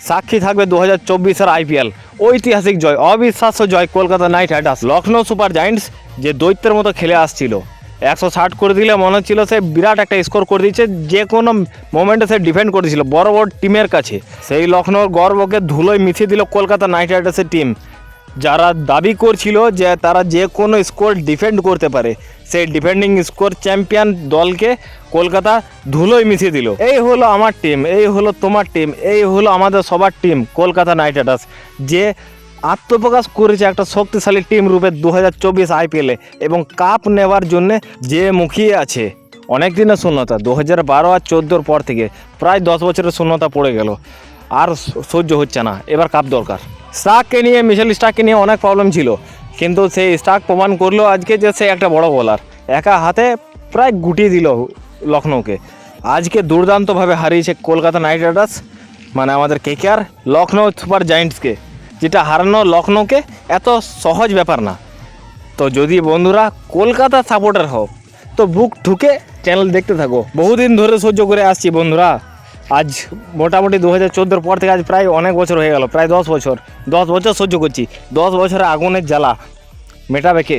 সাক্ষী থাকবে 2024-এর আইপিএল ঐতিহাসিক জয়, অবিশ্বাস্য জয় Kolkata knight riders. Lucknow super giants যে দৈত্যের মতো খেলে আসছিল, 160 করে দিলে মনে হচ্ছিল সে বিরাট একটা স্কোর করে দিচ্ছে, যে কোনো মোমেন্টে সে ডিফেন্ড করেছিল বড় বড় টিমের কাছে। সেই লখনৌর গর্বকে ধুলোয় মিশিয়ে দিল কলকাতা নাইট রাইডার্সের টিম, যারা দাবি করছিল যে তারা যে কোনো স্কোর ডিফেন্ড করতে পারে, সেই ডিফেন্ডিং স্কোর চ্যাম্পিয়ন দলকে কলকাতা ধুলোয় মিশিয়ে দিল। এই হলো আমার টিম, এই হলো তোমার টিম, এই হলো আমাদের সবার টিম কলকাতা নাইট রাইডার্স, যে আত্মপ্রকাশ করেছে একটা শক্তিশালী টিম রূপে 2024 আইপিএলে এবং কাপ নেওয়ার জন্য যে মুখিয়ে আছে। অনেক দিনের শূন্যতা, 2012 আর 2014 পর থেকে প্রায় 10 বছরের শূন্যতা পড়ে গেল, আর সহ্য হচ্ছে না, এবার কাপ দরকার। স্টার্ককে নিয়ে, মিশেল স্টার্ককে নিয়ে অনেক প্রবলেম ছিল, কিন্তু সেই স্টার্ক প্রমাণ করলো আজকে যে সে একটা বড় বোলার, একা হাতে প্রায় গুটিয়ে দিল লখনৌকে। আজকে দুর্দান্তভাবে হারিয়েছে কলকাতা নাইট রাইডার্স, মানে আমাদের কেকেআর লখনৌ সুপার জায়েন্টসকে, যেটা হারানো লখনৌকে এত সহজ ব্যাপার না। তো যদি বন্ধুরা কলকাতা সাপোর্টার হও তো বুক ঠুকে চ্যানেল দেখতে থাকো। বহুদিন ধরে সহ্য করে আসছি বন্ধুরা, আজ মোটামুটি 2014 পর থেকে আজ প্রায় অনেক বছর হয়ে গেল, প্রায় 10 বছর সহ্য করছি। 10 বছরের আগুনের জ্বালা মেটাবে কে?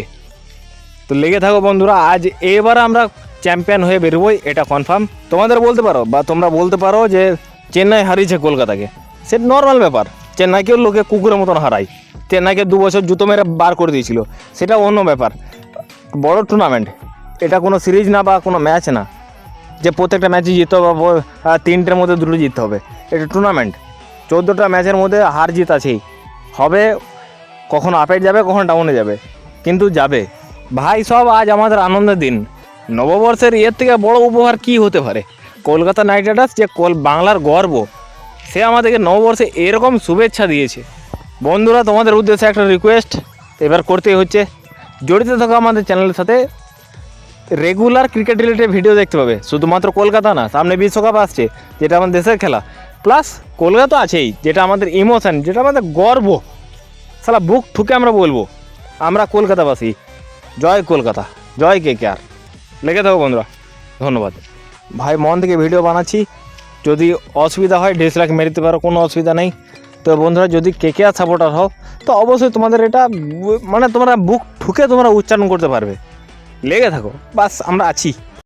তো লেগে থাকো বন্ধুরা, আজ এবার আমরা চ্যাম্পিয়ন হয়ে বেরোবই, এটা কনফার্ম। তোমাদের বলতে পারো বা তোমরা বলতে পারো যে চেন্নাই হারিয়েছে কলকাতাকে, সেটা নর্মাল ব্যাপার। চেন্নাইকেও লোকে কুকুরের মতন হারায়, চেন্নাইকে 2 বছর জুতো মেরে বার করে দিয়েছিল, সেটা অন্য ব্যাপার। বড় টুর্নামেন্ট এটা, কোনো সিরিজ না বা কোনো ম্যাচ না যে প্রত্যেকটা ম্যাচে জিততে হবে, 3টের মধ্যে 2টো জিততে হবে। এটা টুর্নামেন্ট, 14টা ম্যাচের মধ্যে হার জিত আছেই, হবে কখনো আপে যাবে কখনো ডাউনে যাবে, কিন্তু যাবে ভাই। সব আজ আমাদের আনন্দের দিন, নববর্ষের এর থেকে বড় উপহার কি হতে পারে? কলকাতা নাইট রাইডার্স যে বাংলার গর্ব, সে আমাদেরকে নববর্ষে এরকম শুভেচ্ছা দিয়েছে। বন্ধুরা তোমাদের উদ্দেশ্যে একটা রিকোয়েস্ট এবার করতেই হচ্ছে, জড়িত থাকো আমাদের চ্যানেলের সাথে। রেগুলার ক্রিকেট রিলেটেড ভিডিও দেখতে পাবে, শুধুমাত্র কলকাতা না, সামনে বিশ্বকাপ আসছে যেটা আমাদের দেশের খেলা, প্লাস কলকাতা আছেই যেটা আমাদের ইমোশন, যেটা আমাদের গর্ব। সালা বুক ঠুকে আমরা বলবো আমরা কলকাতাবাসী, জয় কলকাতা, জয় কেকেআর। লেগে থাকো বন্ধুরা, ধন্যবাদ ভাই। মন থেকে ভিডিও বানাচ্ছি, যদি অসুবিধা হয় ডিসলাইক মেরে দিতে পারো, কোনো অসুবিধা নেই। তো বন্ধুরা যদি কেকেআর সাপোর্টার হও তো অবশ্যই তোমাদের এটা মানে তোমরা বুক ঠুকে তোমরা উচ্চারণ করতে পারবে। লেগে থাকো, বাস আমরা আছি।